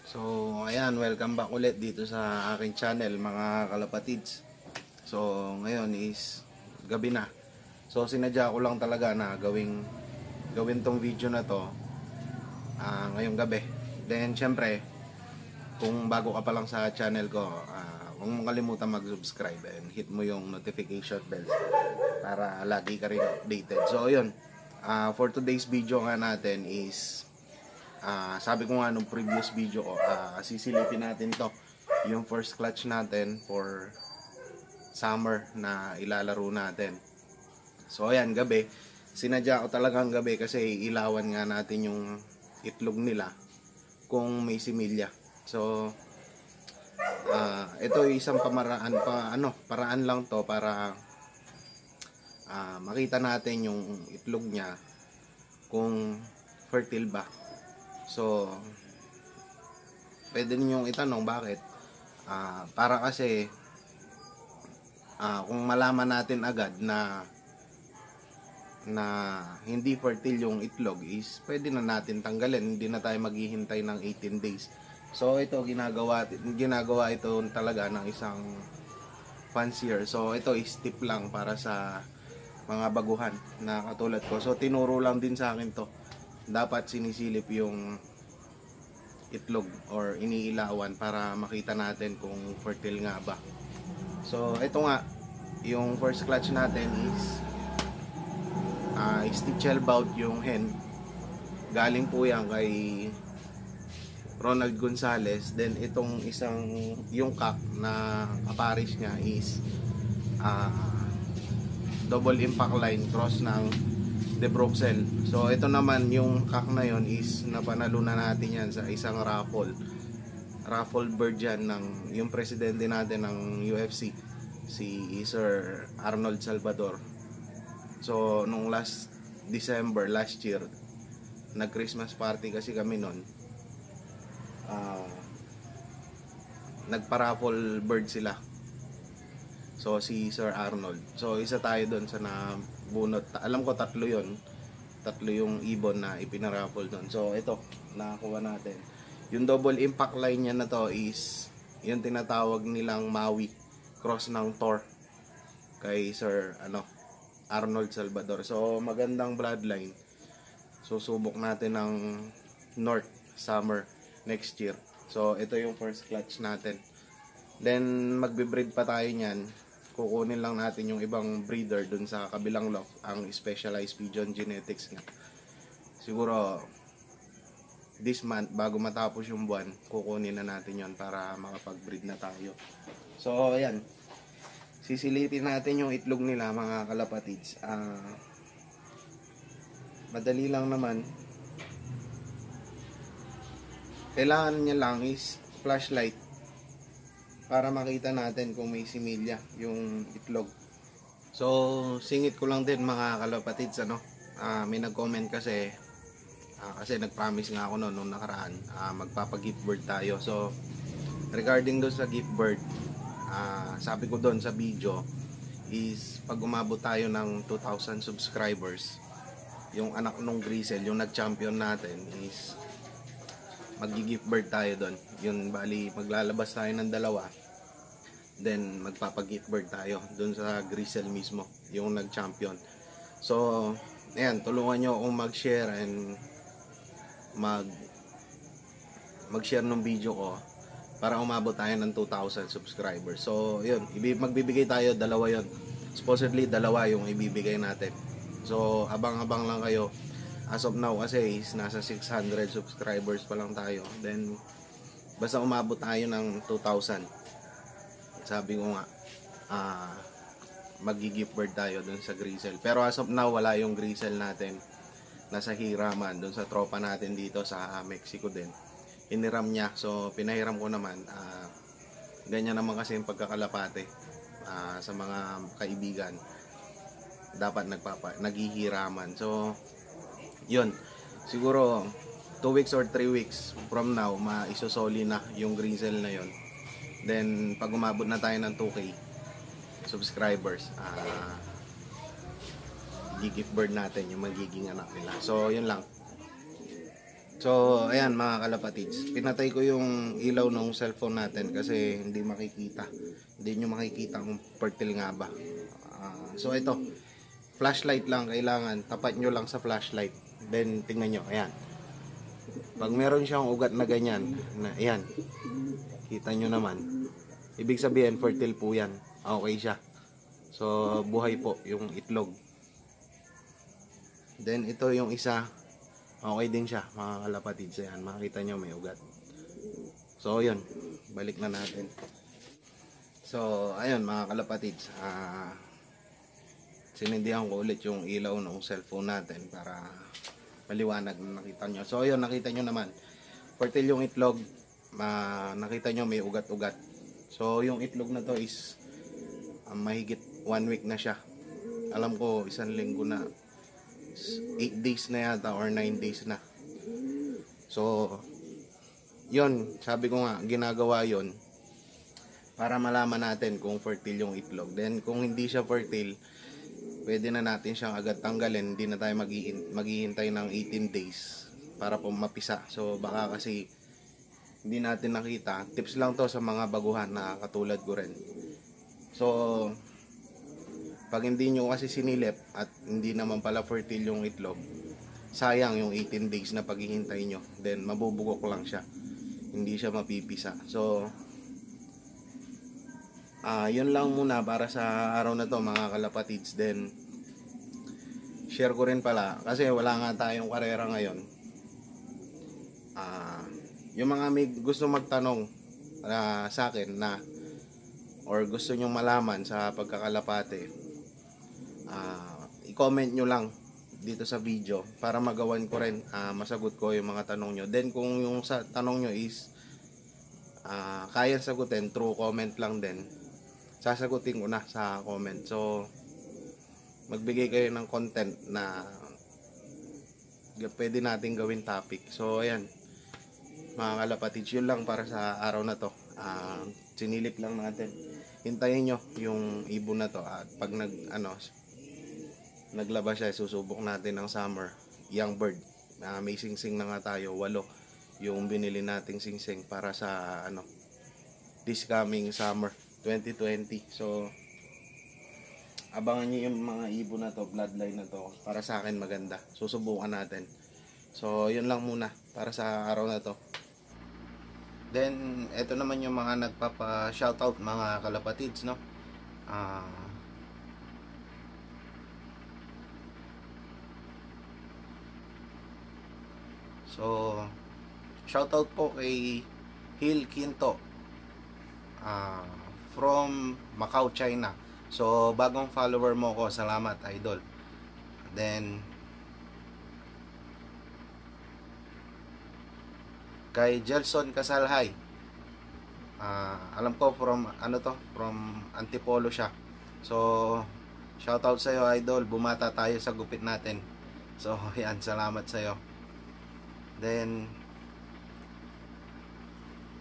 So, ayan, welcome back ulit dito sa aking channel mga kalapatids. So, ngayon is gabi na. So, sinadya ko lang talaga na gawin tong video na to ngayong gabi. Then, syempre, kung bago ka pa lang sa channel ko, huwag mong kalimutan mag-subscribe and hit mo yung notification bell para lagi ka rin updated. So, yun. For today's video nga natin is sabi ko nga nung previous video ko, sisilipin natin to yung first clutch natin for summer na ilalaro natin. So ayan, gabi sinadya ko talagang gabi kasi ilawan nga natin yung itlog nila kung may similya. So ito isang paraan lang to para makita natin yung itlog niya kung fertile ba. So, pwede ninyong itanong bakit. Para kasi kung malaman natin agad na hindi fertile yung itlog is pwede na natin tanggalin, hindi na tayo maghihintay ng 18 days. So, ito ginagawa ito talaga ng isang fancier. So, ito is tip lang para sa mga baguhan na katulad ko. So, tinuro lang din sa akin to. Dapat sinisilip yung itlog or iniilawan para makita natin kung fertile nga ba. So ito nga yung first clutch natin is Stichel Bout yung hen. Galing po yan kay Ronald Gonzales. Then itong yung cock na kaparis niya is double impact line cross ng De Bruxelles. So ito naman yung cock na yon is napanalo na natin yan sa isang raffle bird yan ng yung presidente natin ng UFC, si Sir Arnold Salvador. So nung last December last year, nag Christmas party kasi kami nun, nagpa-raffle bird sila. So si Sir Arnold, so isa tayo doon sa nabunot. Alam ko tatlo yung ibon na ipinaraffle doon. So ito nakakuha natin. Yung double impact line niya na to is yung tinatawag nilang Maui cross ng Thor kay Sir Arnold Salvador. So magandang bloodline. So subok natin ng North Summer next year. So ito yung first clutch natin. Then magbe-breed pa tayo niyan. Kukunin lang natin yung ibang breeder dun sa kabilang loft, ang Specialized Pigeon Genetics nga. Siguro this month, bago matapos yung buwan, kukunin na natin yon para makapag-breed na tayo. So ayan, sisilipin natin yung itlog nila mga kalapatids. Madali lang naman. Kailangan niya lang is flashlight para makita natin kung may similya yung itlog. So singit ko lang din mga kalapatids, may nag-comment kasi nag-promise nga ako nung nakaraan, magpapa-gift bird tayo. So regarding doon sa gift bird, sabi ko doon sa video is pag umabot tayo ng 2,000 subscribers, yung anak nung Grisel, yung nag-champion natin, is mag-gift bird tayo doon. Yun, bali maglalabas tayo ng dalawa, then magpapa-gift bird tayo doon sa Grisel mismo, yung nag-champion. So ayan, tulungan nyo akong mag-share and mag-share ng video ko para umabot tayo ng 2,000 subscribers. So yun, magbibigay tayo, dalawa yun. Supposedly dalawa yung ibibigay natin. So abang-abang lang kayo. As of now kasi is nasa 600 subscribers pa lang tayo. Then basta umabot tayo ng 2,000, sabi ko nga, mag-gift bird tayo dun sa Grisel. Pero as of now wala yung Grisel natin. Nasa hiraman dun sa tropa natin dito sa Mexico din. Iniram niya, so pinahiram ko naman. Ganyan naman kasi yung pagkakalapate sa mga kaibigan. Dapat naghihiraman. So yun, siguro 2 weeks or 3 weeks from now maisosoli na yung Grisel na yun. Then pag umabot na tayo ng 2K subscribers, gift bird natin yung magiging anak nila. So yun lang. So, ayan mga kalapatids, pinatay ko yung ilaw ng cellphone natin kasi hindi makikita. Hindi nyo makikita kung fertile nga ba. So, ito, flashlight lang kailangan. Tapat nyo lang sa flashlight. Then, tingnan nyo, ayan. Pag meron siyang ugat na ganyan, na, ayan, kita nyo naman. Ibig sabihin, fertile po yan. Okay siya. So, buhay po yung itlog. Then, ito yung isa. Okay din siya mga kalapatids. Ayan, makikita nyo may ugat. So yun, balik na natin. So ayun mga kalapatids, sinindihan ko ulit yung ilaw ng cellphone natin para maliwanag na nakita nyo. So ayun, nakita nyo naman fertile yung itlog. Nakita nyo may ugat-ugat. So yung itlog na to is mahigit 1 week na siya. Alam ko isang linggo na, 8 days na yata or 9 days na. So yun, sabi ko nga ginagawa yon para malaman natin kung fertile yung itlog. Then kung hindi siya fertile, pwede na natin siyang agad tanggalin. Hindi na tayo maghihintay ng 18 days para po mapisa. So baka kasi hindi natin nakita. Tips lang to sa mga baguhan na katulad ko rin. So pag hindi nyo kasi sinilip at hindi naman pala fertile yung itlog, sayang yung 18 days na paghihintay nyo. Then mabubugok lang siya, hindi siya mapipisa. So yun lang muna para sa araw na to mga kalapatids. Then share ko rin pala kasi wala nga tayong karera ngayon. Yung mga may gusto magtanong sa akin na or gusto nyong malaman sa pagkakalapate, i-comment nyo lang dito sa video para magawan ko rin, masagot ko yung mga tanong nyo. Then kung yung sa tanong nyo is kaya sagutin through comment lang din, sasagutin ko na sa comment. So magbigay kayo ng content na pwede natin gawin topic. So ayan mga kalapatids, yun lang para sa araw na to. Sinilip lang natin, hintayin nyo yung ibon na to at pag naglabas siya, susubok natin ng summer young bird. May singsing na nga tayo, 8 yung binili nating singsing para sa this coming summer 2020. So abangan nyo yung mga ibon na to, bloodline na to, para sa akin maganda. Susubukan natin. So yun lang muna para sa araw na to. Then eto naman yung mga nagpapa shoutout mga kalapatids, no. So shoutout po kay Hill Quinto from Macau, China. So bagong follower mo ko, salamat idol. Then kay Jelson Casalhay, alam ko from from Antipolo siya. So shoutout sa iyo idol, bumata tayo sa gupit natin. So yan, salamat sa iyo. Then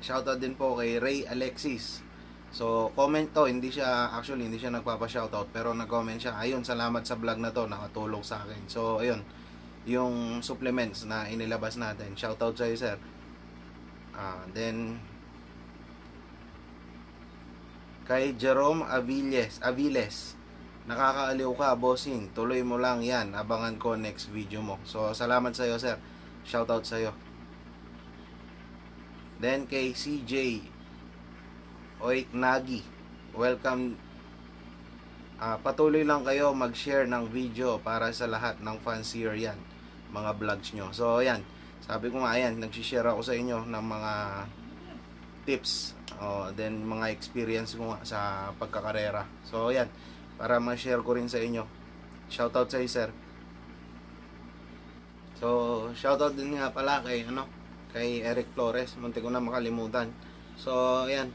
shoutout din po kay Ray Alexis. So comment to, hindi siya nagpapa-shoutout pero nag-comment siya. Ayun, salamat sa vlog na to, nakatulong sa akin. So ayun, yung supplements na inilabas natin, shoutout sa iyo sir. Then kay Jerome Aviles, nakakaaliw ka bossing, tuloy mo lang yan, abangan ko next video mo. So salamat sa iyo sir, shoutout sa iyo. Then kay CJ Oiknagi, welcome. Patuloy lang kayo mag-share ng video para sa lahat ng fancier yan, mga vlogs nyo. So yan, sabi ko nga, ayan, nagsishare ako sa inyo ng mga tips, then mga experience ko nga sa pagkakarera. So yan, para ma-share ko rin sa inyo. Shoutout sa iyo sir. So shoutout din nga pala kay Eric Flores, munti ko na makalimutan. So ayan,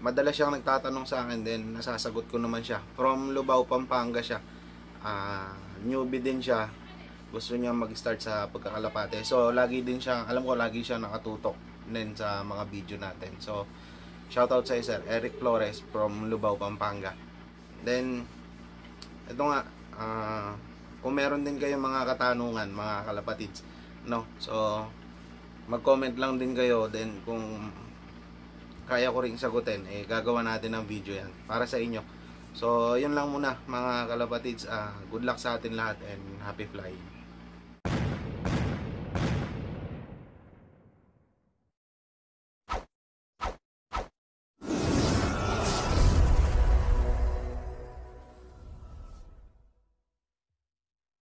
madalas siyang nagtatanong sa akin, din nasasagot ko naman siya. From Lubao, Pampanga siya. Newbie din siya, gusto niya mag-start sa pagkakalapate. So lagi din siya, alam ko lagi siya nakatutok din sa mga video natin. So shoutout sa sir Eric Flores from Lubao, Pampanga. Then ito nga, kung meron din kayong mga katanungan mga kalapatids, no, so mag-comment lang din kayo. Then kung kaya ko rin sagutin, gagawa natin ng video yan para sa inyo. So, yun lang muna mga kalapatids. Good luck sa atin lahat and happy flying.